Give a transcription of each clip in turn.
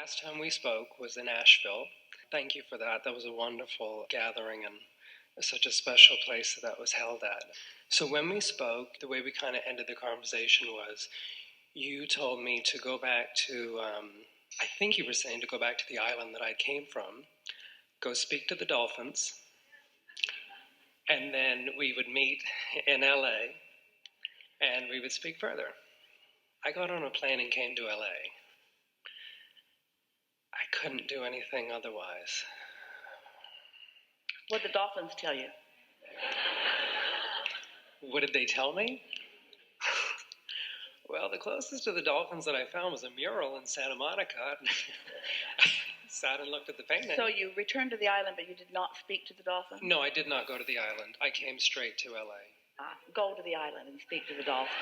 Last time we spoke was in Asheville. Thank you for that. That was a wonderful gathering and such a special place that was held at. So when we spoke, the way we kind of ended the conversation was you told me to go back to, I think you were saying to go back to the island that I came from, go speak to the dolphins, and then we would meet in LA and we would speak further. I got on a plane and came to LA. I couldn't do anything otherwise. What did the dolphins tell you? What did they tell me? Well, the closest to the dolphins that I found was a mural in Santa Monica. I sat and looked at the painting. So you returned to the island, but you did not speak to the dolphins? No, I did not go to the island. I came straight to LA. Go to the island and speak to the dolphins.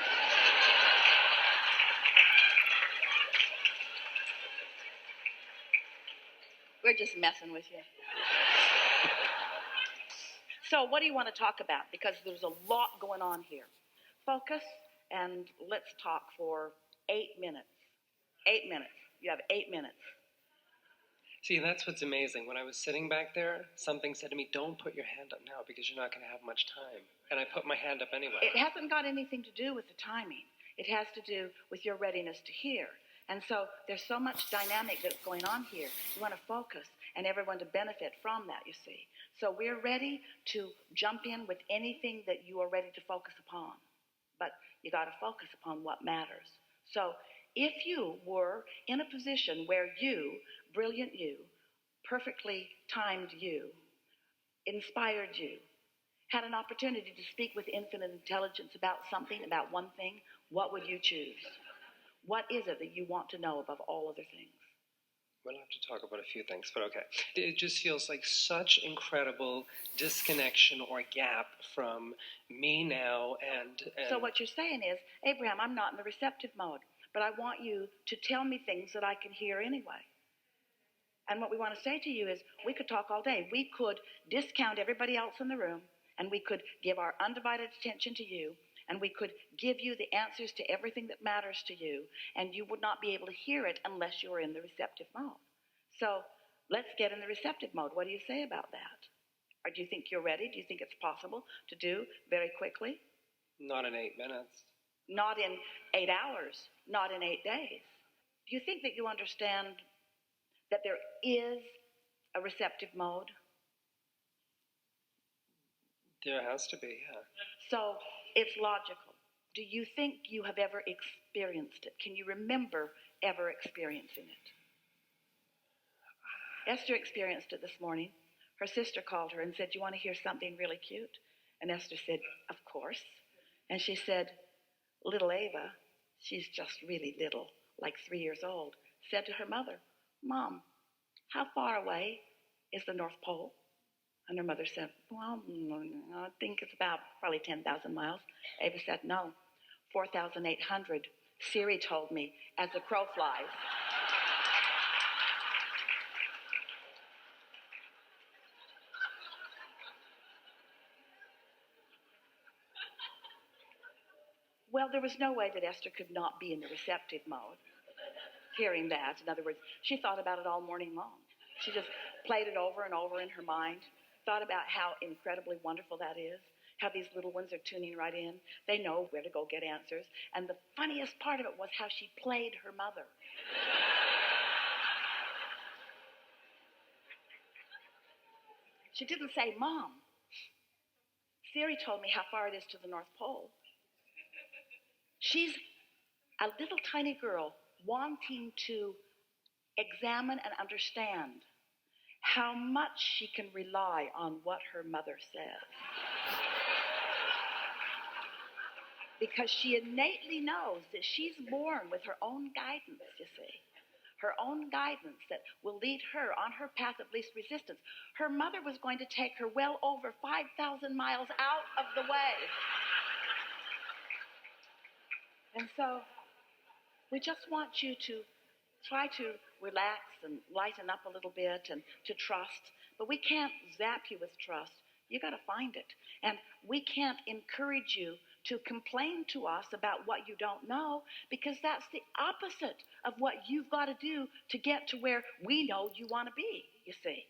We're just messing with you. So what do you want to talk about? Because there's a lot going on here. Focus, and let's talk for 8 minutes. 8 minutes. You have 8 minutes. See, that's what's amazing. When I was sitting back there, something said to me, don't put your hand up now because you're not going to have much time. And I put my hand up anyway. It hasn't got anything to do with the timing. It has to do with your readiness to hear. And so there's so much dynamic that's going on here. You want to focus and everyone to benefit from that, you see. So we're ready to jump in with anything that you are ready to focus upon. But you got to focus upon what matters. So if you were in a position where you, brilliant you, perfectly timed you, inspired you, had an opportunity to speak with infinite intelligence about something, about one thing, what would you choose? What is it that you want to know above all other things? We'll have to talk about a few things, but okay. It just feels like such incredible disconnection or gap from me now and... So what you're saying is, Abraham, I'm not in the receptive mode, but I want you to tell me things that I can hear anyway. And what we want to say to you is, we could talk all day. We could discount everybody else in the room, and we could give our undivided attention to you, and we could give you the answers to everything that matters to you, and you would not be able to hear it unless you were in the receptive mode. So let's get in the receptive mode. What do you say about that? Or do you think you're ready? Do you think it's possible to do very quickly? Not in 8 minutes. Not in 8 hours. Not in 8 days. Do you think that you understand that there is a receptive mode? There has to be, yeah. So it's logical. Do you think you have ever experienced it? Can you remember ever experiencing it? Esther experienced it this morning. Her sister called her and said, "You want to hear something really cute?" And Esther said, "Of course." And she said, little Ava, she's just really little, like 3 years old, said to her mother, "Mom, how far away is the North Pole?" And her mother said, "Well, I think it's about probably 10,000 miles. Ava said, "No, 4,800. Siri told me as the crow flies." Well, there was no way that Esther could not be in the receptive mode, hearing that. In other words, she thought about it all morning long. She just played it over and over in her mind, thought about how incredibly wonderful that is, how these little ones are tuning right in. They know where to go get answers. And the funniest part of it was how she played her mother. She didn't say, "Mom, Siri told me how far it is to the North Pole." She's a little tiny girl wanting to examine and understand how much she can rely on what her mother says. Because she innately knows that she's born with her own guidance, you see. Her own guidance that will lead her on her path of least resistance. Her mother was going to take her well over 5,000 miles out of the way. And so we just want you to try to relax and lighten up a little bit and to trust. But we can't zap you with trust. You got to find it. And we can't encourage you to complain to us about what you don't know, because that's the opposite of what you've got to do to get to where we know you want to be, you see.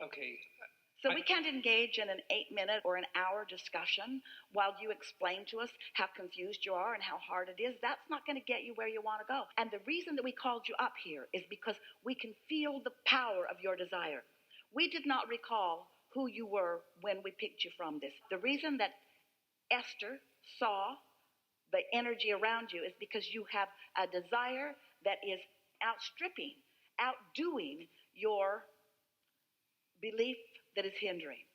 Okay. So we can't engage in an 8-minute or an hour discussion while you explain to us how confused you are and how hard it is. That's not going to get you where you want to go. And the reason that we called you up here is because we can feel the power of your desire. We did not recall who you were when we picked you from this. The reason that Esther saw the energy around you is because you have a desire that is outstripping, outdoing your belief that is hindering.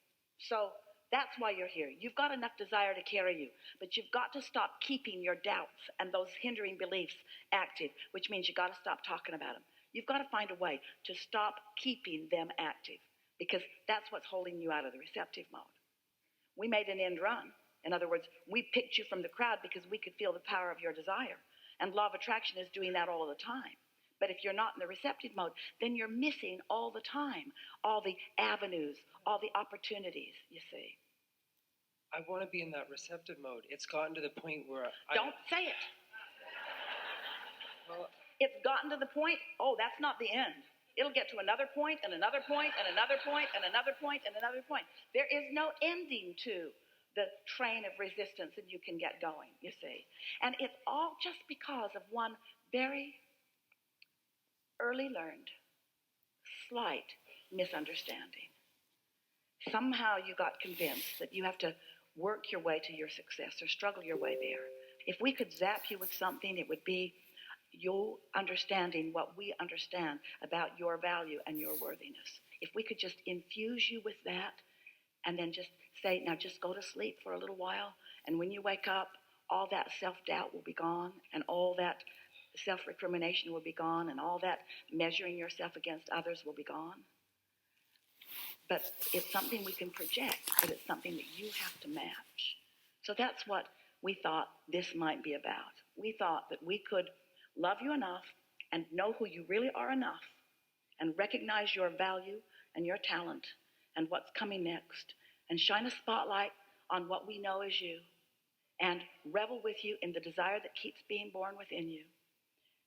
So that's why you're here. You've got enough desire to carry you, but you've got to stop keeping your doubts and those hindering beliefs active, which means you've got to stop talking about them. You've got to find a way to stop keeping them active, because that's what's holding you out of the receptive mode. We made an end run. In other words, we picked you from the crowd because we could feel the power of your desire. And law of attraction is doing that all the time. But if you're not in the receptive mode, then you're missing all the time, all the avenues, all the opportunities, you see. I want to be in that receptive mode. It's gotten to the point where Don't say it. Well, it's gotten to the point, that's not the end. It'll get to another point and another point and another point and another point and another point. There is no ending to the train of resistance, and you can get going, you see. And it's all just because of one very early learned, slight misunderstanding. Somehow you got convinced that you have to work your way to your success or struggle your way there. If we could zap you with something, it would be you understanding what we understand about your value and your worthiness. If we could just infuse you with that and then just say, now just go to sleep for a little while, and when you wake up, all that self-doubt will be gone, and all that self-recrimination will be gone, and all that measuring yourself against others will be gone. But it's something we can project, but it's something that you have to match. So that's what we thought this might be about. We thought that we could love you enough and know who you really are enough and recognize your value and your talent and what's coming next, and shine a spotlight on what we know is you, and revel with you in the desire that keeps being born within you,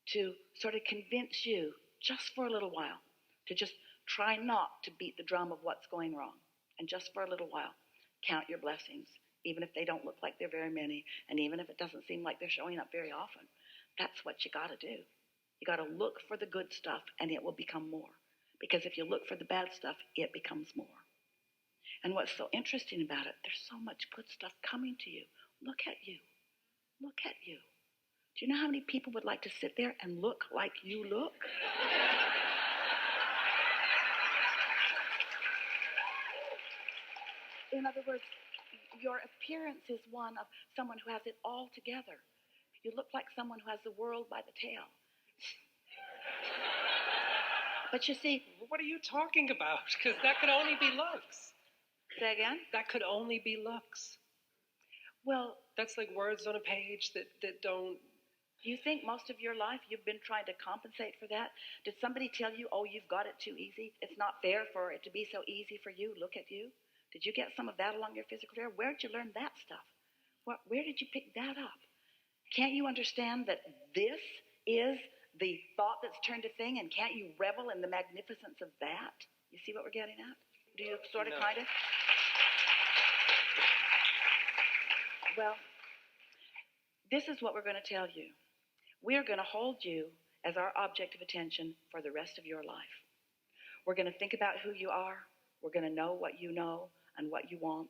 to sort of convince you just for a little while to just try not to beat the drum of what's going wrong, and just for a little while count your blessings, even if they don't look like they're very many, and even if it doesn't seem like they're showing up very often. That's what you got to do. You got to look for the good stuff, and it will become more. Because if you look for the bad stuff, it becomes more. And what's so interesting about it, there's so much good stuff coming to you. Look at you. Look at you. Do you know how many people would like to sit there and look like you look? In other words, your appearance is one of someone who has it all together. You look like someone who has the world by the tail. But you see... What are you talking about? Because that could only be looks. Say again? That could only be looks. Well... That's like words on a page that don't... You think most of your life you've been trying to compensate for that? Did somebody tell you, you've got it too easy? It's not fair for it to be so easy for you. Look at you. Did you get some of that along your physical career? Where did you learn that stuff? Where did you pick that up? Can't you understand that this is the thought that's turned a thing, and can't you revel in the magnificence of that? You see what we're getting at? Do you sort of, kind of? Well, this is what we're going to tell you. We're going to hold you as our object of attention for the rest of your life. We're going to think about who you are. We're going to know what you know and what you want.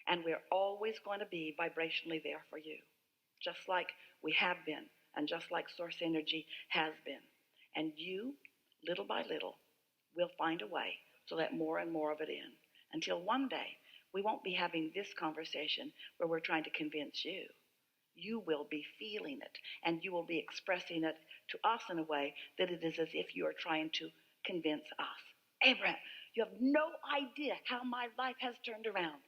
And we're always going to be vibrationally there for you, just like we have been, and just like source energy has been. And you, little by little, will find a way to let more and more of it in, until one day we won't be having this conversation where we're trying to convince you. You will be feeling it, and you will be expressing it to us in a way that it is as if you are trying to convince us. Abraham, you have no idea how my life has turned around.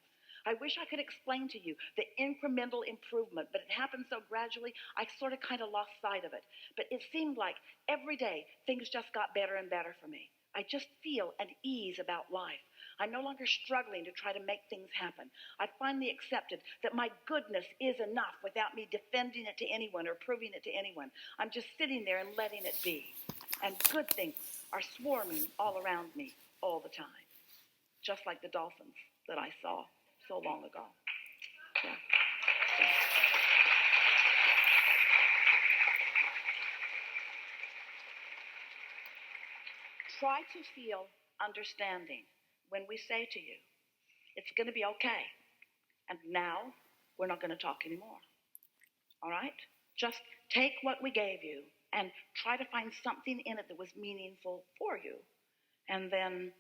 I wish I could explain to you the incremental improvement, but it happened so gradually, I sort of kind of lost sight of it. But it seemed like every day things just got better and better for me. I just feel an ease about life. I'm no longer struggling to try to make things happen. I finally accepted that my goodness is enough without me defending it to anyone or proving it to anyone. I'm just sitting there and letting it be. And good things are swarming all around me all the time, just like the dolphins that I saw so long ago. Yeah. Yeah. Try to feel understanding when we say to you, it's going to be okay. And now we're not going to talk anymore. All right? Just take what we gave you and try to find something in it that was meaningful for you. And then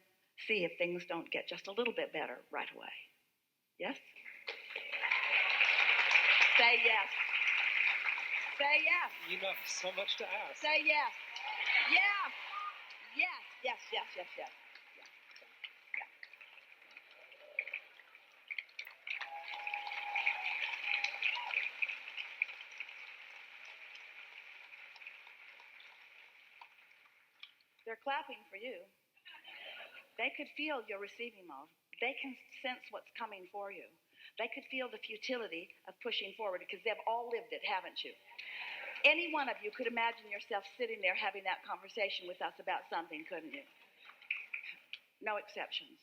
see if things don't get just a little bit better right away. Yes? Say yes. Say yes. You know, so much to ask. Say yes. Yes. Yes. Yes. Yes. Yes. Yes. They're clapping for you. They could feel your receiving mode. They can sense what's coming for you. They could feel the futility of pushing forward because they've all lived it, haven't you? Any one of you could imagine yourself sitting there having that conversation with us about something, couldn't you? No exceptions.